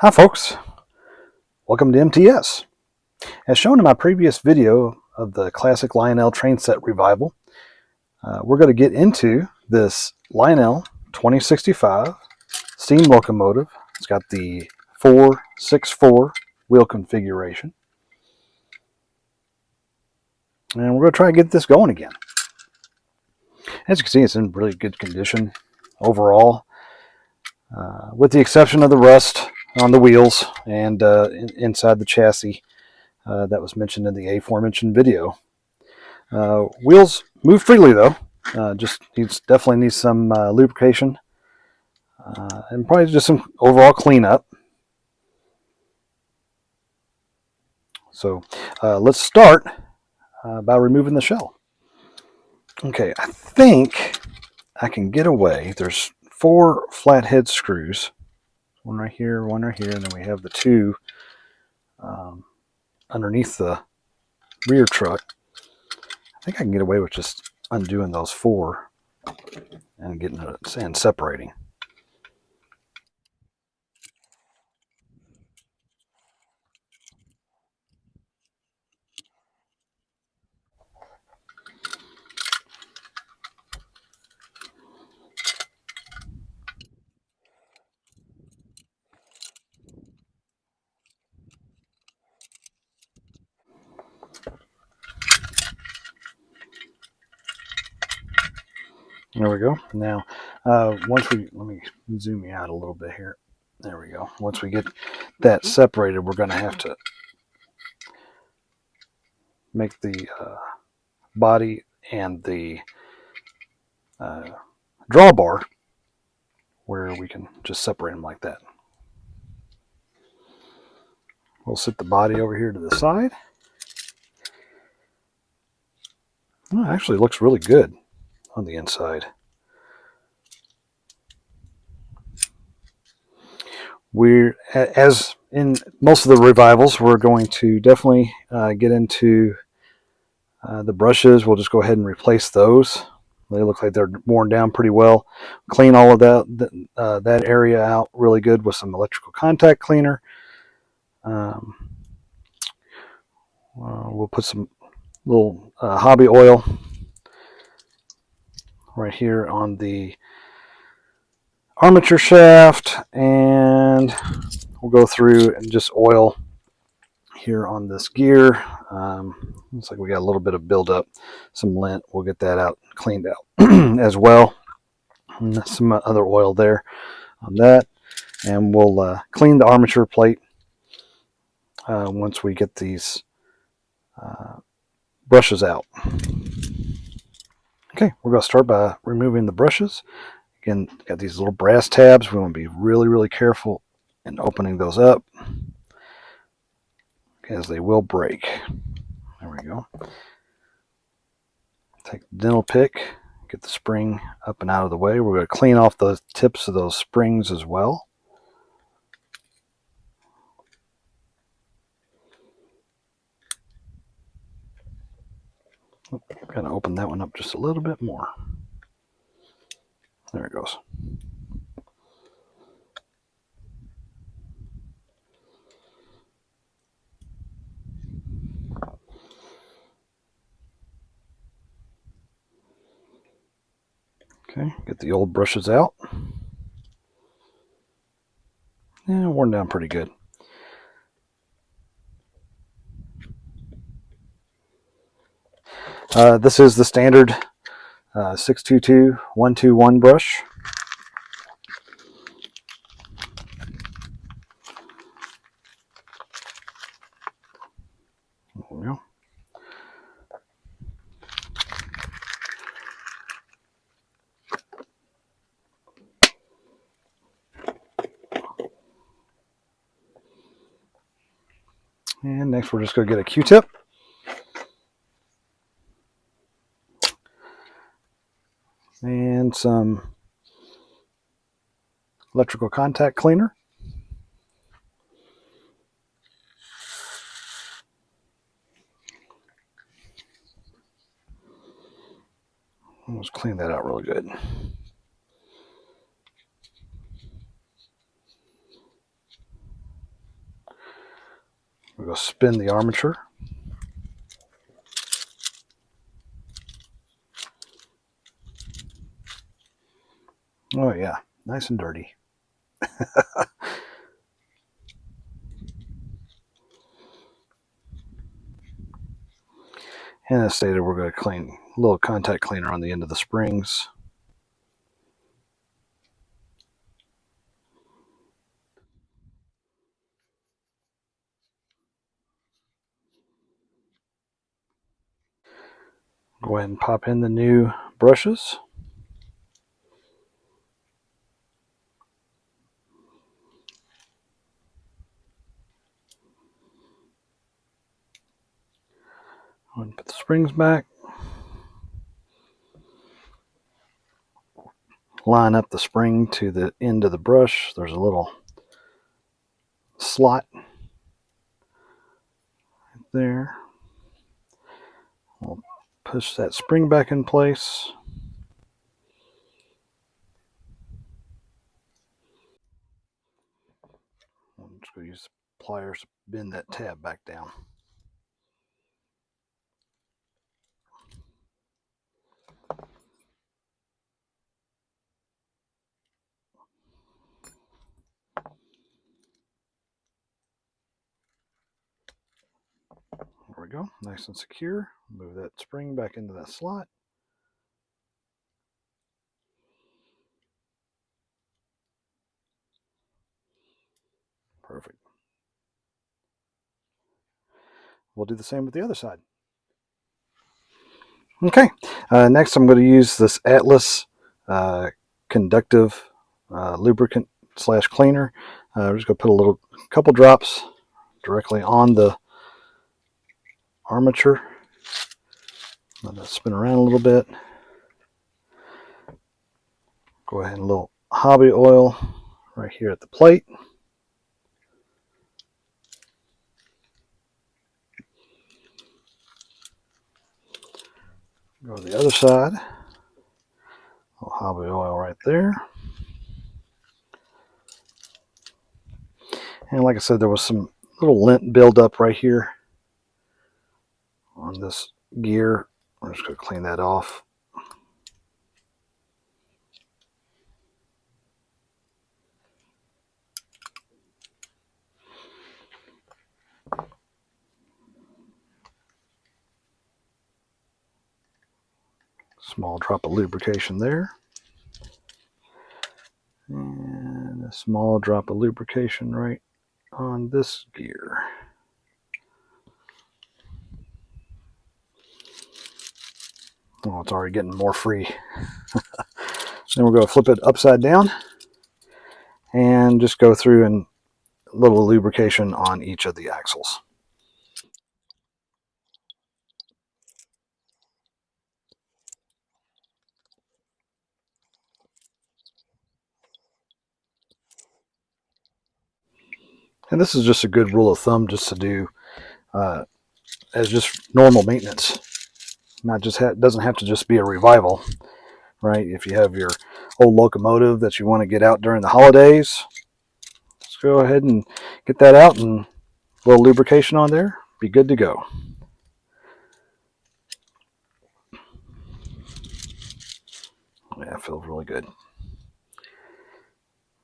Hi folks, welcome to MTS. As shown in my previous video of the classic Lionel train set revival, we're going to get into this Lionel 2065 steam locomotive. It's got the 4-6-4 wheel configuration. And we're going to try to get this going again. As you can see, it's in really good condition overall, with the exception of the rust on the wheels and inside the chassis that was mentioned in the aforementioned video. Wheels move freely though. Definitely needs some lubrication and probably just some overall cleanup. So let's start by removing the shell. Okay, I think I can get away. There's 4 flathead screws, one right here, and then we have the 2 underneath the rear truck. I think I can get away with just undoing those 4 and getting it and separating. There we go. Now, let me zoom you out a little bit here. There we go. Once we get that separated, we're going to have to make the body and the drawbar where we can just separate them like that. We'll set the body over here to the side. Oh, it actually looks really good on the inside. As in most of the revivals, we're going to definitely get into the brushes. We'll just go ahead and replace those. They look like they're worn down pretty well. Clean all of that area out really good with some electrical contact cleaner. We'll put some little hobby oil right here on the armature shaft, and we'll go through and just oil here on this gear. Looks like we got a little bit of buildup, some lint. We'll get that out, cleaned out as well. And some other oil there on that, and we'll clean the armature plate once we get these brushes out. Okay, we're going to start by removing the brushes. Again, got these little brass tabs. We want to be really careful in opening those up, as they will break. There we go. Take the dental pick, get the spring up and out of the way. We're going to clean off the tips of those springs as well. I'm going to open that one up just a little bit more. There it goes. Okay, get the old brushes out. Yeah, worn down pretty good. This is the standard 622-121 brush. There we go. And next we're just going to get a Q-tip. And some electrical contact cleaner. Let's clean that out really good. We'll go spin the armature. Oh yeah, nice and dirty. And as stated, we're going to clean a little contact cleaner on the end of the springs. Go ahead and pop in the new brushes. Go ahead and put the springs back. Line up the spring to the end of the brush. There's a little slot there. We'll push that spring back in place. I'm just going to use pliers to bend that tab back down. There we go, nice and secure. Move that spring back into that slot. Perfect. We'll do the same with the other side. Okay, next I'm going to use this Atlas conductive lubricant slash cleaner. We're just going to put a couple drops directly on the armature. Let that spin around a little bit. Go ahead and a little hobby oil right here at the plate. Go to the other side. A little hobby oil right there. And like I said, there was some little lint buildup right here on this gear. I'm just going to clean that off. Small drop of lubrication there. And a small drop of lubrication right on this gear. Oh, it's already getting more free. Then we're going to flip it upside down and just go through and a little lubrication on each of the axles. And this is just a good rule of thumb just to do as just normal maintenance. Not just doesn't have to just be a revival, right? If you have your old locomotive that you want to get out during the holidays, let's go ahead and get that out and a little lubrication on there. Be good to go. Yeah, it feels really good.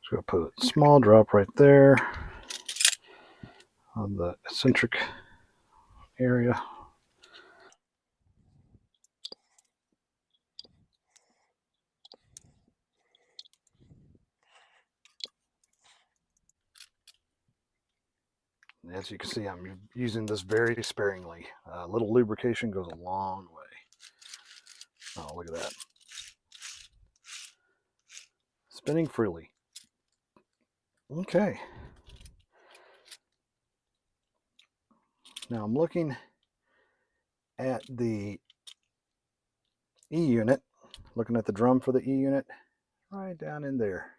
So I'll put a small drop right there on the eccentric area. As you can see, I'm using this very sparingly. A little lubrication goes a long way. Oh, look at that. Spinning freely. Okay. Now I'm looking at the E unit, looking at the drum for the E unit, right down in there.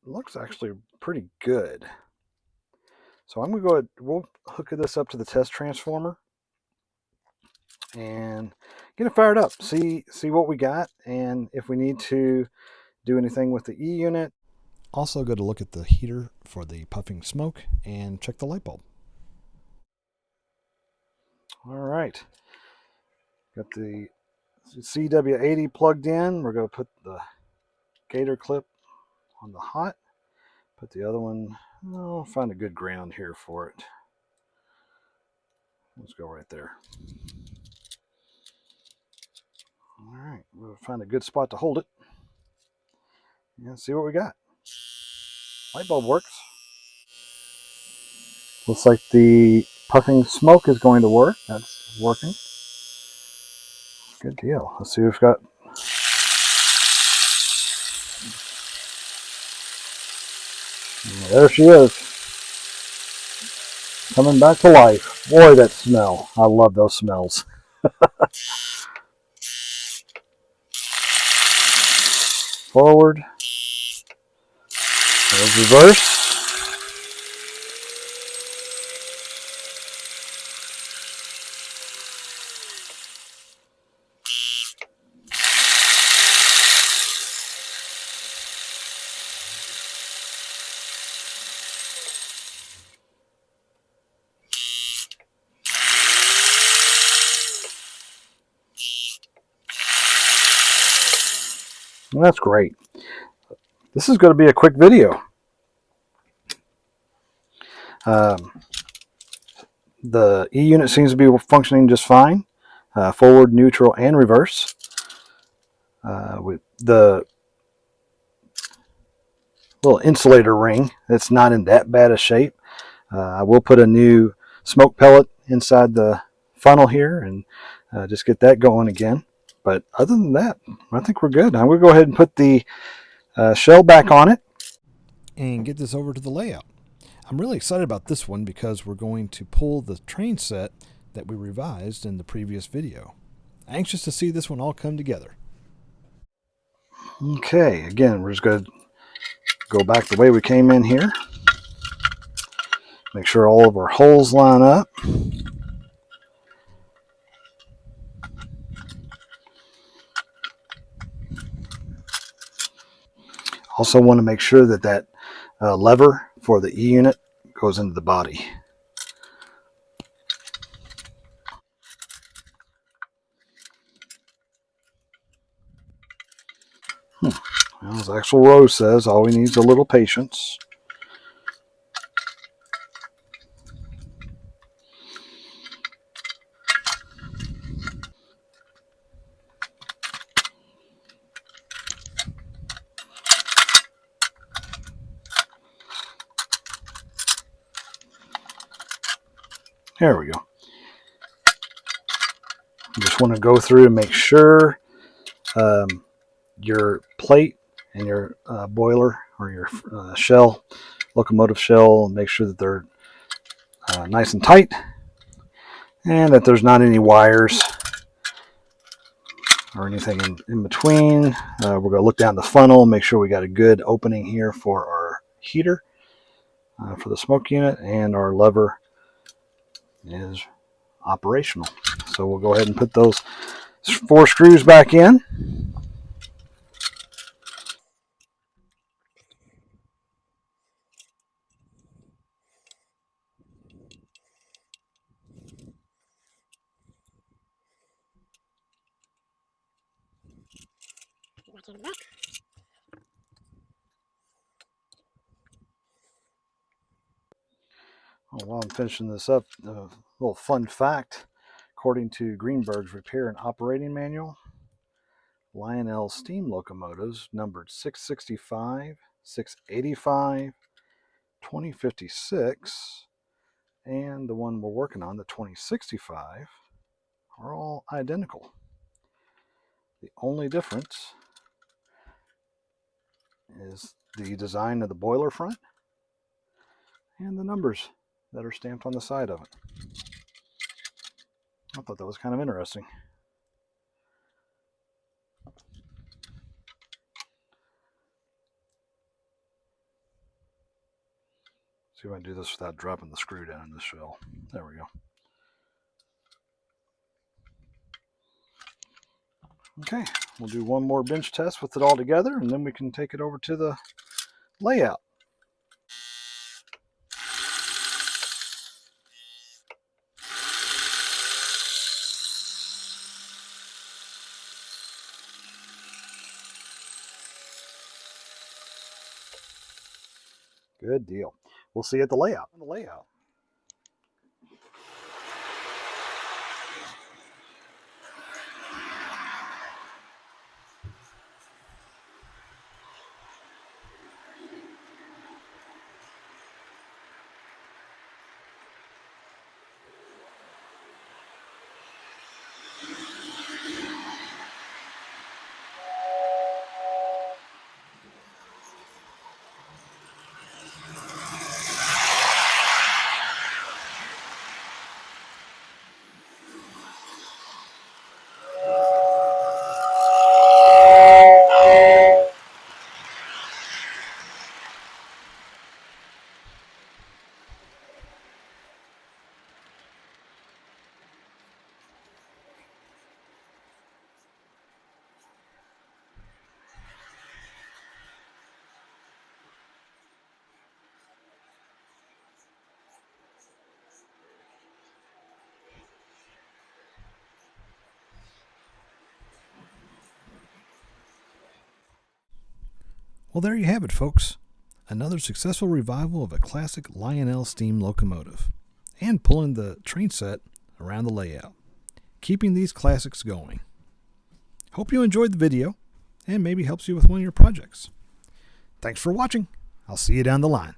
It looks actually pretty good. So I'm going to go ahead, we'll hook this up to the test transformer and get it fired up, see what we got, and if we need to do anything with the E unit. Also go to look at the heater for the puffing smoke and check the light bulb. All right, got the CW80 plugged in. We're going to put the gator clip on the hot. Put the other one, oh, find a good ground here for it. Let's go right there. All right, we'll find a good spot to hold it and see what we got. Light bulb works. Looks like the puffing smoke is going to work. That's working. Good deal. Let's see if we've got. There she is. Coming back to life. Boy, that smell. I love those smells. Forward. There's reverse. Well, that's great. This is going to be a quick video. The E unit seems to be functioning just fine. Forward, neutral, and reverse. With the little insulator ring, it's not in that bad a shape. I will put a new smoke pellet inside the funnel here and just get that going again. But other than that, I think we're good. I'm going to go ahead and put the shell back on it and get this over to the layout. I'm really excited about this one because we're going to pull the train set that we revised in the previous video. Anxious to see this one all come together. Okay, again, we're just going to go back the way we came in here. Make sure all of our holes line up. Also want to make sure that that lever for the E unit goes into the body. Well, as Axel Rose says, all we need is a little patience. There we go. You just want to go through and make sure your plate and your boiler or your shell, locomotive shell, make sure that they're nice and tight and that there's not any wires or anything in between. We're going to look down the funnel, make sure we got a good opening here for our heater for the smoke unit, and our lever is operational. So we'll go ahead and put those 4 screws back in. Well, while I'm finishing this up, a little fun fact. According to Greenberg's Repair and Operating Manual, Lionel steam locomotives numbered 665, 685, 2056, and the one we're working on, the 2065, are all identical. The only difference is the design of the boiler front and the numbers that are stamped on the side of it. I thought that was kind of interesting. See if I can do this without dropping the screw down in the shell. There we go. Okay, we'll do one more bench test with it all together, and then we can take it over to the layout. Good deal. We'll see you at the layout. Well, there you have it, folks. Another successful revival of a classic Lionel steam locomotive, and pulling the train set around the layout, keeping these classics going. Hope you enjoyed the video, and maybe helps you with one of your projects. Thanks for watching. I'll see you down the line.